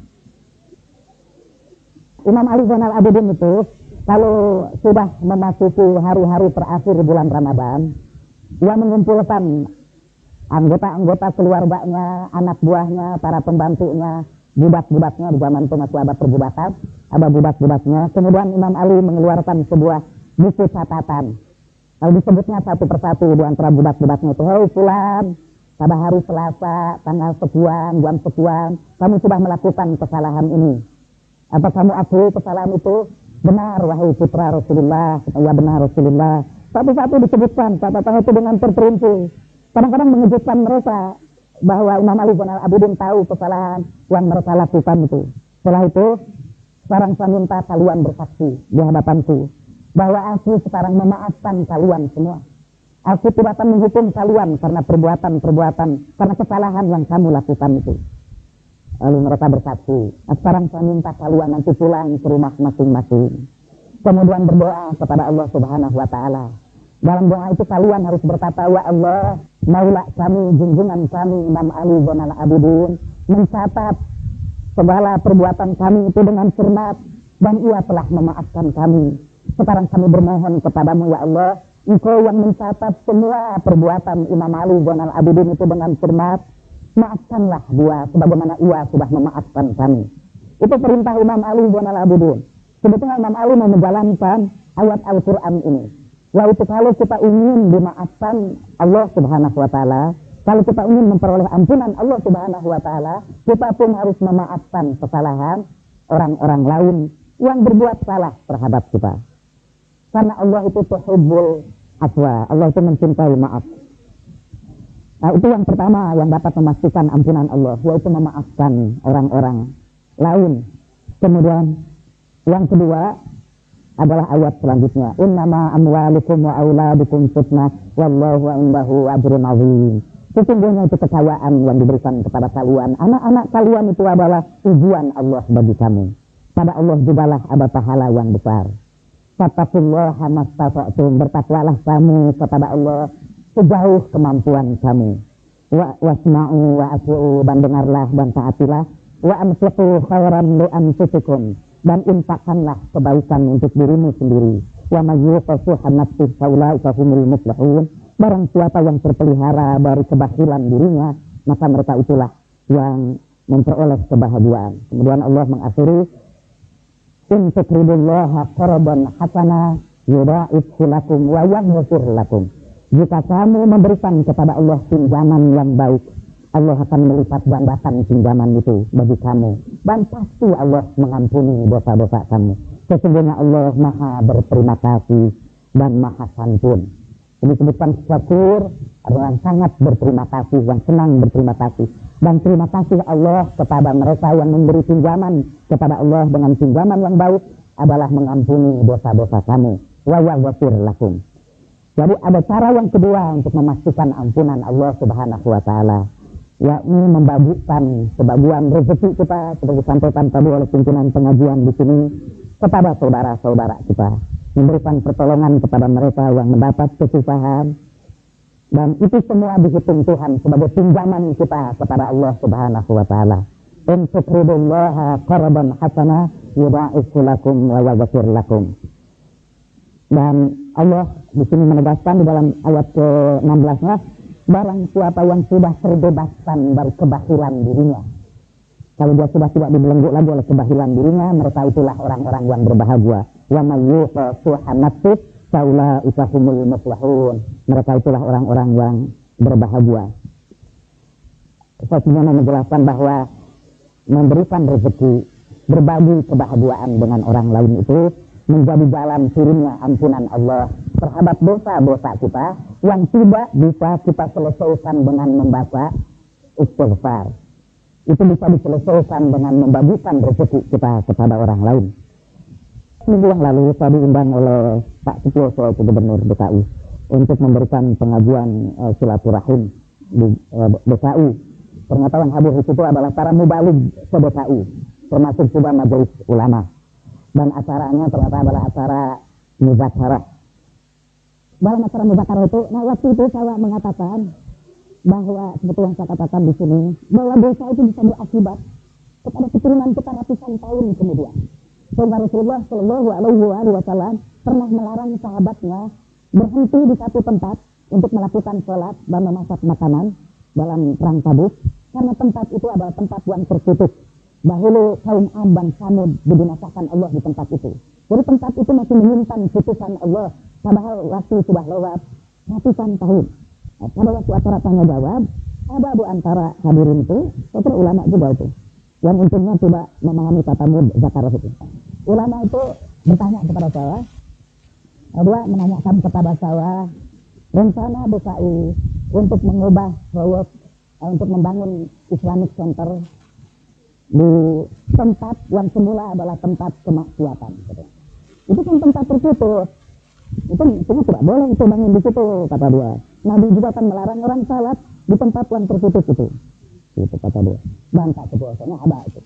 [SPEAKER 2] Imam Ali Zainal Abidin itu kalau sudah memasuki hari-hari terakhir bulan Ramadan, ia mengumpulkan anggota-anggota keluarganya, anak buahnya, para pembantunya, budak-budaknya. Di zaman itu masih ada perbudakan, ada budak-budaknya. Kemudian Imam Ali mengeluarkan sebuah buku catatan. Kalau disebutnya satu persatu di antara budak-budaknya itu, "Hei fulan, pada hari Selasa, tanggal sekian, jam sekian, kamu sudah melakukan kesalahan ini. Apa kamu akui kesalahan itu? Benar, wahai putra Rasulullah." "Ya benar Rasulullah." Satu-satu disebutkan, catatan itu dengan terperinci. Kadang-kadang mengejutkan mereka bahwa Imam Ali Zainal Abidin tahu kesalahan yang mereka lakukan itu. Setelah itu, sekarang saya minta kalian bersaksi di hadapanku bahwa aku sekarang memaafkan kalian semua. Aku tidak akan menghukum kalian karena perbuatan-perbuatan, karena kesalahan yang kamu lakukan itu. Lalu mereka bersaksi, sekarang saya minta kalian nanti pulang ke rumah masing-masing. Kemudian berdoa kepada Allah Subhanahu wa Ta'ala. Dalam doa itu kalian harus berkata, "Ya Allah, Maula kami, junjungan kami Imam Ali Zainal Abidin mencatat segala perbuatan kami itu dengan cermat dan ia telah memaafkan kami. Sekarang kami bermohon kepadamu ya Allah, Engkau yang mencatat semua perbuatan Imam Ali Zainal Abidin itu dengan cermat, maafkanlah dia sebagaimana ia sudah memaafkan kami." Itu perintah Imam Ali Zainal Abidin. Sebetulnya Imam Ali mau menjalankan ayat Al-Quran ini. Yaitu kalau kita ingin dimaafkan Allah Subhanahu wa Ta'ala, kalau kita ingin memperoleh ampunan Allah Subhanahu wa Ta'ala, kita pun harus memaafkan kesalahan orang-orang lain yang berbuat salah terhadap kita. Karena Allah itu tuhibbul afwa, Allah itu mencintai maaf. Nah, itu yang pertama yang dapat memastikan ampunan Allah, yaitu memaafkan orang-orang lain. Kemudian yang kedua adalah ayat selanjutnya, "Innama amwalukum wa auladukum fitnah wallahu indahu ajrun azim." Sesungguhnya itu kekayaan yang diberikan kepada kalian, anak-anak kalian itu adalah ujian Allah bagi kamu. Pada Allah jugalah ada pahala yang besar. Fattaqullaha mastata'tum, bertakwalah kamu kepada Allah sejauh kemampuan kamu. Wasma'u wa ati'u, dan dengarlah dan taatilah. Wa anfiqu khairan li anfusikum, dan infakkanlah kebaikan untuk dirimu sendiri. Wa may yuqa shuhha nafsihi fa ulaika humul muflihun. Barang siapa yang terpelihara dari kebahilan dirinya, maka mereka itulah yang memperoleh kebahagiaan. Kemudian Allah mengakhiri, "In tuqridullaha qardan hasana yudha'ifhu lakum wa yaghfir lakum." Jika kamu memberikan kepada Allah pinjaman yang baik, Allah akan melipat gandakan pinjaman itu bagi kamu. Dan pasti Allah mengampuni dosa-dosa kamu. Sesungguhnya Allah maha berterima kasih dan maha santun. Disebutkan syakur adalah sangat berterima kasih, yang senang berterima kasih. Dan terima kasih Allah kepada mereka yang memberi pinjaman kepada Allah dengan pinjaman yang baik adalah mengampuni dosa-dosa kamu. Wa yaghfir lakum. Jadi ada cara yang kedua untuk memastikan ampunan Allah Subhanahu wa Ta'ala, yakni membagikan sebagian rezeki kita seperti disampaikan tadi oleh pimpinan pengajian di sini kepada saudara-saudara kita, memberikan pertolongan kepada mereka yang mendapat kesusahan, dan itu semua dihitung Tuhan sebagai pinjaman kita kepada Allah Subhanahu wa taala. In tuqridullaha qardan hasana yudha'ifu lakum wa yaghfir lakum. Dan Allah di sini menegaskan di dalam ayat ke-16-nya, barang siapa yang sudah terbebaskan dari kebahilan dirinya, kalau dia sudah tidak dibelenggu lagi oleh kebahilan dirinya, mereka itulah orang-orang yang berbahagia. Wa may yuqa shuhha nafsihi faulaika humul muflihun. Mereka itulah orang-orang yang berbahagia. Saya ingin menjelaskan bahwa memberikan rezeki, berbagi kebahagiaan dengan orang lain itu menjadi jalan turunnya ampunan Allah terhadap dosa-dosa kita yang tidak bisa kita selesaikan dengan membaca istighfar. Itu bisa diselesaikan dengan membagikan rezeki kita kepada orang lain. Minggu yang lalu saya diundang oleh Pak Suposo, Gubernur DKI, untuk memberikan pengajuan silaturahim di DKI. Ternyata yang hadir di situ adalah para mubalig ke DKI, termasuk juga majelis ulama. Dan acaranya ternyata adalah acara muzakarah. Dalam acara muzakarah itu, nah waktu itu saya mengatakan bahwa seperti yang saya katakan di sini, bahwa dosa itu bisa berakibat kepada keturunan kita ratusan tahun kemudian. Sehingga Rasulullah Shallallahu Alaihi Wasallam pernah melarang sahabatnya berhenti di satu tempat untuk melakukan sholat dan memasak makanan dalam perang Tabuk, karena tempat itu adalah tempat yang tertutup. Dahulu kaum Ad dan Samud dibinasakan Allah di tempat itu. Jadi tempat itu masih menyimpan putusan Allah, padahal waktu sudah lewat ratusan tahun. Pada waktu acara tanya jawab, ada di antara hadirin itu, beberapa ulama juga itu, yang untungnya tidak memahami kata muzakarah itu. Ulama itu bertanya kepada saya, dia menanyakan kepada saya rencana DKI untuk mengubah proyek untuk membangun Islamic Center di tempat yang semula adalah tempat kemaksiatan. Itu kan tempat tertutup. Itu tidak boleh itu bangun di situ, kata dia. Nabi juga akan melarang orang salat di tempat yang tertutup itu. Itu kata dia. Bantah kebiasaannya ada itu.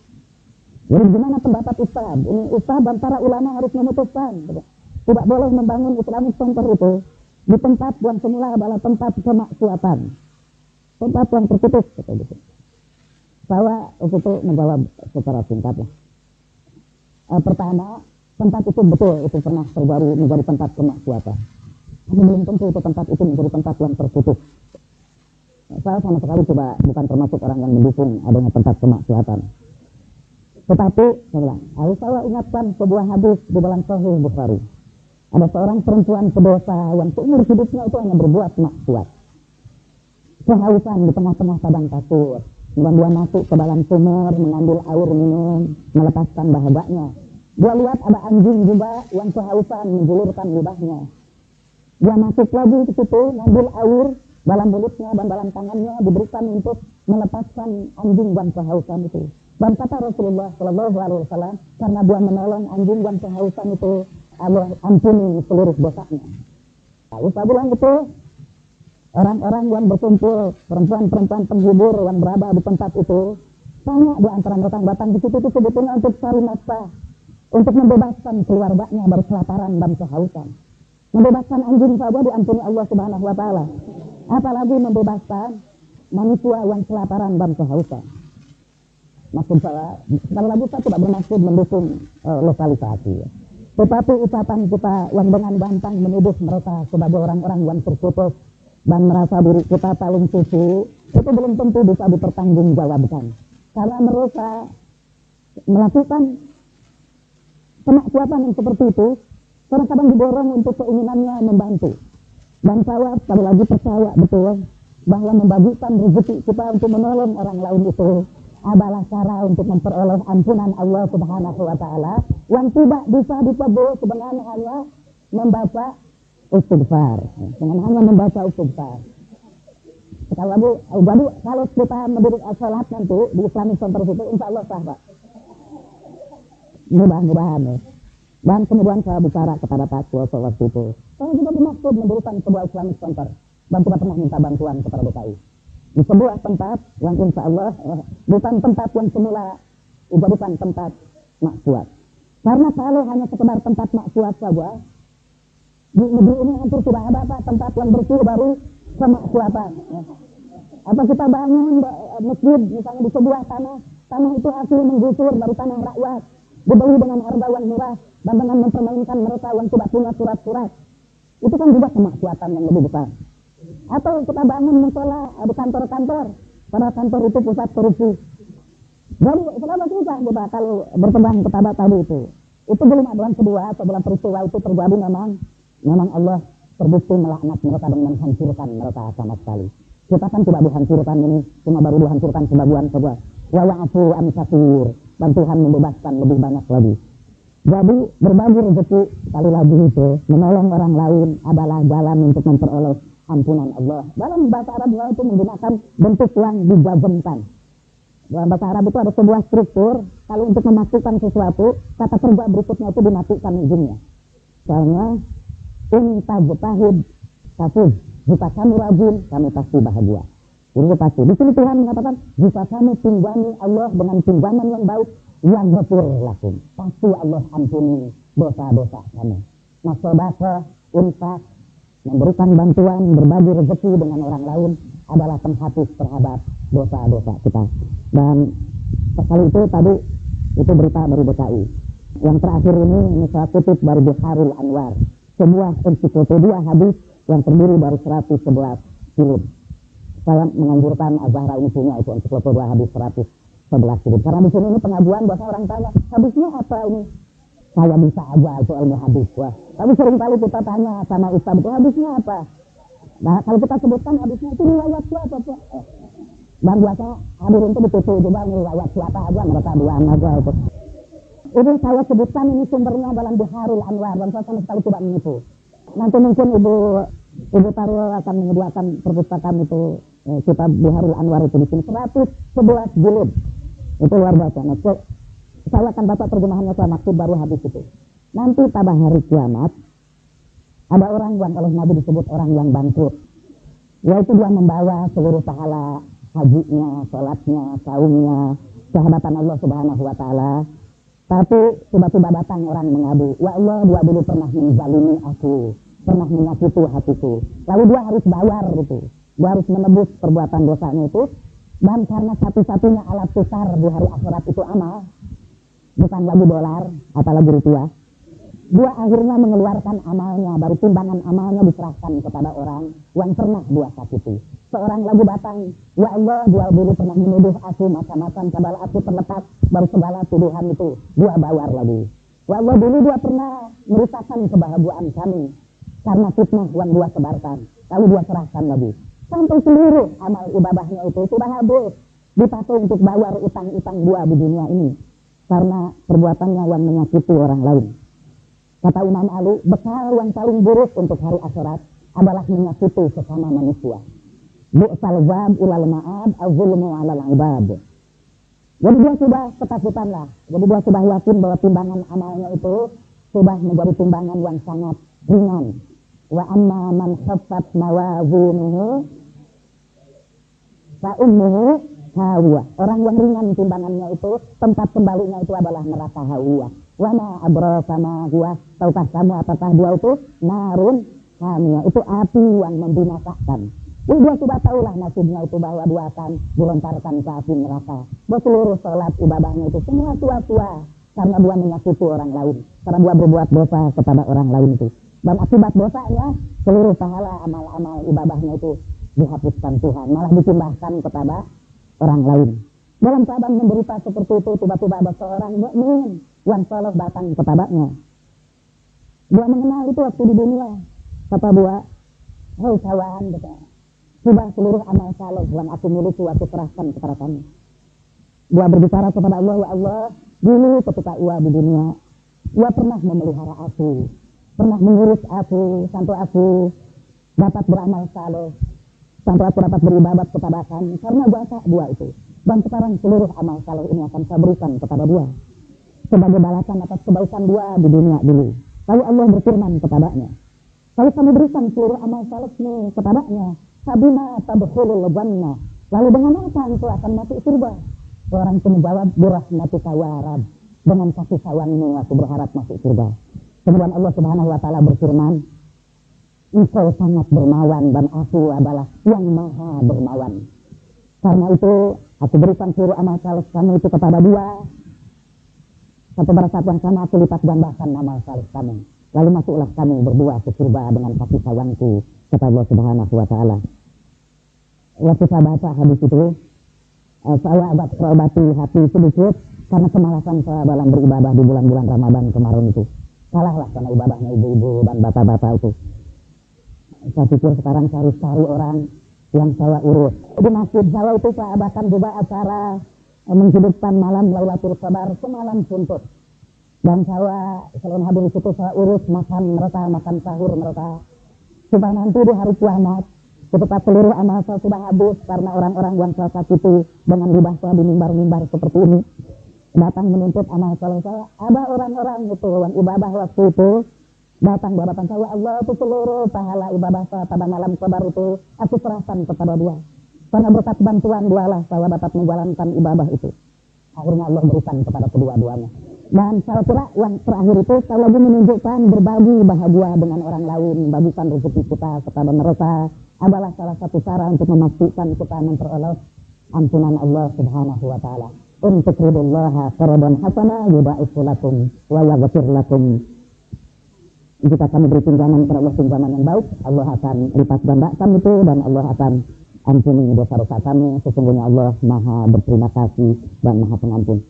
[SPEAKER 2] Jadi gimana pendapat Ustaz? Ini Ustaz dan para ulama harus memutuskan. Tidak boleh membangun Islamic Center itu di tempat yang semula adalah tempat kemaksiatan. Tempat yang tertutup, kata gitu. Saya itu menjawab secara singkat lah. Pertama, tempat itu betul itu pernah terbaru menjadi tempat kemaksiatan. Tapi belum tentu itu tempat itu menjadi tempat yang tertutup. Saya sama sekali bukan termasuk orang yang mendukung adanya tempat kemaksiatan. Tetapi saya ingatkan sebuah hadis di dalam Sahih Bukhari. Ada seorang perempuan pendosa yang seumur hidupnya itu hanya berbuat maksiat. Kehausan di tengah-tengah padang pasir. Kemudian dia masuk ke dalam sumur, mengambil air minum, melepaskan dahaganya. Dia lihat ada anjing juga yang kehausan menjulurkan lidahnya. Dia masuk lagi ke situ, mengambil air dalam mulutnya dan dalam tangannya, diberikan untuk melepaskan anjing yang kehausan itu. Dan kata Rasulullah Shallallahu Alaihi Wasallam, karena dia menolong anjing yang kehausan itu, Allah ampuni seluruh dosanya. Lalu saya bilang itu, orang-orang yang berkumpul, perempuan-perempuan penghibur yang berada di tempat itu, tanya di antara mereka yang datang di situ itu sebetulnya untuk cari nafkah, untuk membebaskan keluarganya dari kelaparan dan kehausan. Membebaskan anjing saja diampuni Allah Subhanahu Wa Taala, apalagi membebaskan manusia yang kelaparan dan kehausan. Maksud saya, sekali lagi saya tidak bermaksud mendukung lokalisasi. Tetapi ucapan kita yang dengan bantang menuduh mereka sebagai orang-orang yang tertutup dan merasa diri kita paling suci, itu belum tentu bisa dipertanggungjawabkan. Karena mereka melakukan kemaksiatan yang seperti itu, kadang-kadang didorong untuk keinginannya membantu. Dan saya sekali lagi percaya betul bahwa membagikan rezeki kita untuk menolong orang lain itu adalah cara untuk memperoleh ampunan Allah Subhanahu Wa Taala yang tidak bisa diperoleh dengan hanya membaca istighfar, dengan hanya membaca istighfar. Jadi kalau kita mendiri salat nanti di Islamic Center itu, insya Allah sah, Pak. Mudah-mudahan ya. Dan kemudian saya bicara kepada Pak Kuasa waktu itu, saya juga bermaksud mendirikan sebuah Islamic Center dan tidak pernah minta bantuan kepada DKI. di sebuah tempat yang insya Allah bukan tempat yang semula, juga bukan tempat maksiat. Karena kalau hanya sekedar tempat maksiat saja, di negeri ini hampir tidak ada apa tempat yang bersih baru kemaksiatan. Apa kita bangun masjid misalnya di sebuah tanah itu hasil menggusur dari tanah rakyat, dibeli dengan harga yang murah dan dengan mempermainkan mereka yang tidak punya surat-surat, itu kan juga kemaksiatan yang lebih besar. Atau kita bangun musola di kantor-kantor, pada kantor itu pusat korupsi. Jadi kenapa kita kalau berkembang kepada tadi itu belum ada yang kedua sebelum peristiwa itu terjadi memang Allah terbukti melaknat mereka dan menghancurkan mereka sama sekali. Kita kan tidak dihancurkan ini, cuma baru dihancurkan sebagian saja. Wa ya'fu an katsir, dan Tuhan membebaskan lebih banyak lagi. Jadi berbagi rezeki sekali lagi itu menolong orang lain adalah jalan untuk memperoleh ampunan Allah. Dalam bahasa Arab itu menggunakan bentuk yang dijazmkan. Dalam bahasa Arab itu ada sebuah struktur, kalau untuk memastikan sesuatu, kata kerja berikutnya itu dimatikan ujungnya. Soalnya in tajtahid tafuz, jika kamu rajin, kamu pasti bahagia. Ini pasti. Di sini Tuhan mengatakan, jika kamu pinjami Allah dengan pinjaman yang baik, yang ghafur lakum, pasti Allah ampuni dosa-dosa kamu. Nah, sedekah, infak, memberikan bantuan, berbagi rezeki dengan orang lain adalah penghapus terhadap dosa-dosa kita. Dan sekali itu tadi itu berita dari DKI. Yang terakhir ini saya kutip dari Biharul Anwar, sebuah ensiklopedia hadis yang terdiri dari 111 jilid. Saya menganjurkan Azhara ini punya itu ensiklopedia hadis 111 jilid. Karena di sini ini pengajuan bahasa orang tanya, hadisnya apa ini? Saya bisa aja itu ilmu hadis. Wah, tapi sering kali kita tanya sama ustaz itu hadisnya apa? Nah, kalau kita sebutkan hadisnya itu riwayat siapa Pak? Dan biasa hadirin itu ditutup juga riwayat siapa aja, mereka duaan aja itu. Ini saya sebutkan ini sumbernya dalam Biharul Anwar dan saya sama sekali tidak menipu. Nanti mungkin Ibu Tarul akan menyediakan perpustakaan itu kitab Biharul Anwar itu di sini 111 jilid. Itu luar biasa. Nah, saya akan baca terjemahannya, saya maksud baru habis itu. Nanti pada hari kiamat ada orang yang oleh Nabi disebut orang yang bangkrut, yaitu dia membawa seluruh pahala hajinya, sholatnya, saumnya, kehadatan Allah Subhanahu wa Ta'ala. Tapi tiba-tiba datang orang mengadu, ya Allah, dia dulu pernah menzalimi aku, pernah menyakiti hatiku. Lalu dia harus bayar itu, dia harus menebus perbuatan dosanya itu. Dan karena satu-satunya alat tukar di hari akhirat itu amal, bukan lagi dolar, apalagi rupiah, dia akhirnya mengeluarkan amalnya, baru timbangan amalnya diserahkan kepada orang yang pernah dia sakiti. Seorang lagi datang, ya Allah, dia dulu pernah menuduh aku macam-macam, padahal aku terlepas dari segala tuduhan itu, dia bayar lagi. Ya Allah, dulu dia pernah merusakkan kebahagiaan kami karena fitnah yang dia sebarkan, lalu dia serahkan lagi. Sampai seluruh amal ibadahnya itu sudah habis, dipakai untuk bayar utang-utang dia di dunia ini karena perbuatannya yang menyakiti orang lain. Kata Imam Ali, bekal yang paling buruk untuk hari akhirat adalah menyakiti sesama manusia. Bu'sal zab ilal ma'ad az-zulmu 'alal 'ibad. Jadi dia sudah ketakutan lah. Jadi dia sudah yakin bahwa timbangan amalnya itu sudah menjadi timbangan yang sangat ringan. Wa amma man khaffat mawazinuhu fa ummuhu hawiyah. Orang yang ringan timbangannya itu, tempat kembalinya itu adalah neraka hawiyah. Wa ma adraka ma huwa, tahukah kamu apakah dia itu? Narun hamiyah, itu api yang membinasakan. Dia sudah tahulah nasibnya itu bahwa dia akan dilontarkan ke api neraka. Bahwa seluruh sholat ibadahnya itu semua tua-tua karena dia menyakiti orang lain, karena dia berbuat dosa kepada orang lain itu. Dan akibat dosanya seluruh pahala amal-amal ibadahnya itu dihapuskan Tuhan, malah ditimbahkan kepada orang lain. Dalam keadaan menderita seperti itu, tiba-tiba ada seorang mukmin yang saleh datang kepadanya. Dia mengenal itu waktu di dunia. Kata dia, hei kawan, sudah seluruh amal saleh yang aku miliki aku serahkan kepada kamu. Dia berbicara kepada Allah, ya Allah, dulu ketika ia di dunia, ia pernah memelihara aku, pernah mengurus aku sampai aku dapat beramal saleh, sampai aku dapat beribadat kepada kamu karena jasa dia itu. Dan sekarang seluruh amal saleh ini akan saya berikan kepada dia sebagai balasan atas kebaikan dia di dunia dulu. Lalu Allah berfirman kepadanya, kalau kamu berikan seluruh amal saleh ini kepadanya, sabina tabkhulul jannah, Lalu dengan apa engkau akan masuk surga? Orang itu menjawab, birahmatika ya Rabb, dengan kasih sayangmu aku berharap masuk surga. Kemudian Allah Subhanahu wa taala berfirman, engkau sangat dermawan dan aku adalah yang maha dermawan. Karena itu aku berikan seluruh amal saleh kamu itu kepada dia. Sampai pada saat yang sama aku lipat gandakan amal saleh kamu. Lalu masuklah kamu berdua ke surga dengan kasih sayangku kepada Allah Subhanahu wa taala. Waktu saya baca hadis itu, saya agak terobati hati sedikit karena kemalasan saya dalam beribadah di bulan-bulan Ramadan kemarin itu. Kalahlah karena ibadahnya ibu-ibu dan bapak-bapak itu. Saya pikir sekarang saya harus cari orang yang saya urus. Di masjid saya itu saya adakan juga acara menghidupkan malam Lailatul Qadar semalam suntuk. Dan saya selain hadir di situ saya urus makan mereka, makan sahur mereka. Supaya nanti di hari kiamat ketika seluruh amal saya sudah habis karena orang-orang yang saya sakiti dengan libah saya di mimbar-mimbar seperti ini datang menuntut amal saleh saya. Ada orang-orang itu yang ibadah waktu itu datang di hadapan saya, Allah itu seluruh pahala ibadah saya pada malam Qadar itu aku serahkan kepada dia. Karena berkat bantuan dialah saya dapat menjalankan ibadah itu. Akhirnya Allah berikan kepada kedua-duanya. Dan saya kira yang terakhir itu saya lagi menunjukkan berbagi bahagia dengan orang lain, bagikan rezeki kita kepada mereka adalah salah satu cara untuk memastikan kita memperoleh ampunan Allah Subhanahu wa taala. Untuk ridullah qaradan hasana yudaifu lakum wa yaghfir lakum. Jika kami beri pinjaman kepada Allah pinjaman yang baik, Allah akan lipat gandakan itu dan Allah akan ampuni dosa-dosa kami. Sesungguhnya Allah Maha berterima kasih dan Maha Pengampun.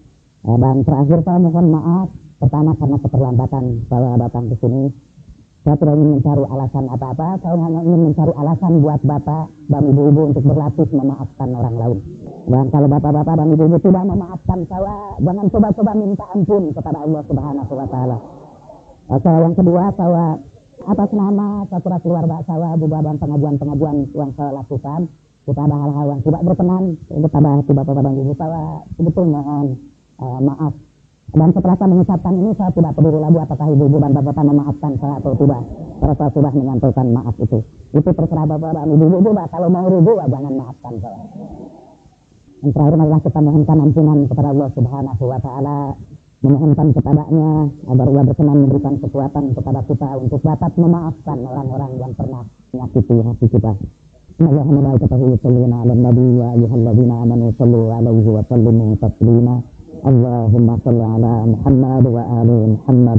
[SPEAKER 2] Dan terakhir saya mohon maaf pertama karena keterlambatan saya datang ke sini. Saya tidak ingin mencari alasan apa-apa, saya hanya ingin mencari alasan buat bapak dan ibu-ibu untuk berlatih memaafkan orang lain. Dan kalau bapak-bapak dan ibu-ibu tidak memaafkan saya, jangan coba-coba minta ampun kepada Allah Subhanahu wa taala. Yang kedua, saya atas nama satu keluarga saya juga dan pengajuan-pengajuan yang saya lakukan kepada hal-hal yang tidak berkenan kepada bapak-bapak dan ibu saya sebetulnya mohon maaf. Dan setelah saya mengucapkan ini saya tidak peduli lagi apakah ibu-ibu dan bapak-bapak memaafkan saya atau tidak. Karena saya sudah menyampaikan maaf itu. Itu terserah bapak dan ibu-ibu, kalau mau rujuk jangan maafkan saya. Yang terakhir adalah kita mohonkan ampunan kepada Allah Subhanahu wa taala, memohonkan kepadanya agar Allah berkenan memberikan kekuatan kepada kita untuk dapat memaafkan orang-orang yang pernah menyakiti hati kita. Allahumma barik wa sallim ala nabi wa ayyuhalladzina amanu sallu alaihi wa sallimu taslima. Allahumma salli ala Muhammad wa ali Muhammad.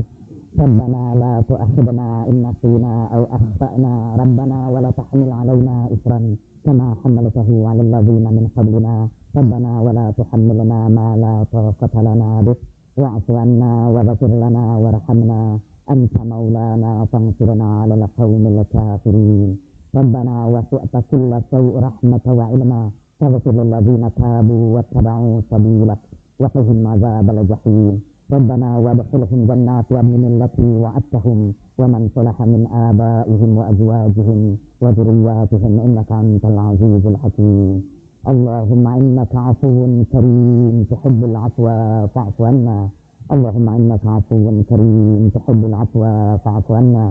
[SPEAKER 2] Rabbana la tu'akhidna in nasina aw akhtana. Rabbana wa la tahmil alaina isran kama hamaltahu 'ala alladhina min qablina. Rabbana wa la tuhammilna ma la taqata lana bih. Wa'fu 'anna waghfir lana warhamna. Anta maulana fansurna 'alal qaumil kafirin. Rabbana wasi'ta kulla shay'in rahmatan wa 'ilma. Faghfir lil ladzina tabu wattaba'u sabilak wa qihim 'adzabal jahim. Rabbana wadkhilhum jannati 'adnin allati wa'adtahum wa man salaha min abaihim wa azwajihim wa dhurriyyatihim innaka antal 'azizul hakim. Allahumma innaka 'afuwwun karim tuhibbul 'afwa fa'fu 'anna. Allahumma innaka 'afuwwun karim tuhibbul 'afwa fa'fu 'anna.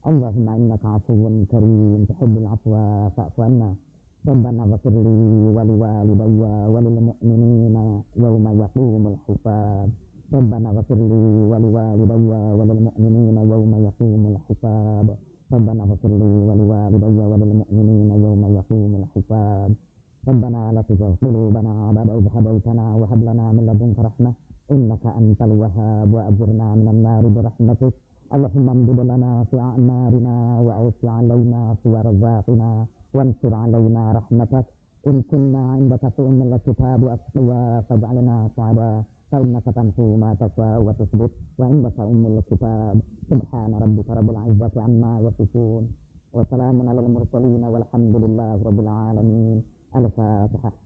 [SPEAKER 2] Allahumma innaka 'afuwwun karim tuhibbul 'afwa fa'fu 'anna. Rabbana ighfir li wa liwalidayya wa lil mu'minina yawma yaqumul hisab. Rabbana ighfir li wa liwalidayya wa lil mu'minina yawma yaqumul hisab. Rabbana ighfir li wa liwalidayya wa lil mu'minina yawma yaqumul hisab. Rabbana la tuzigh qulubana ba'da idh hadaytana wa hab lana min ladunka rahmah innaka antal wahhab wa ajirna minan nar bi rahmatik. Allahumma amdud lana fi a'marina wa awsi' 'alaina fi arzaqina wansur 'alaina rahmatak. In kunna 'indaka fi ummil kitab aswa faj'alna sa'ada fa innaka tamhu ma tasha wa tusbit wa 'indaka ummul kitab. Subhana rabbika rabbil 'izzati 'amma yasifun wa salamun 'alal mursalin walhamdulillahi rabbil 'alamin. Al-Fatihah.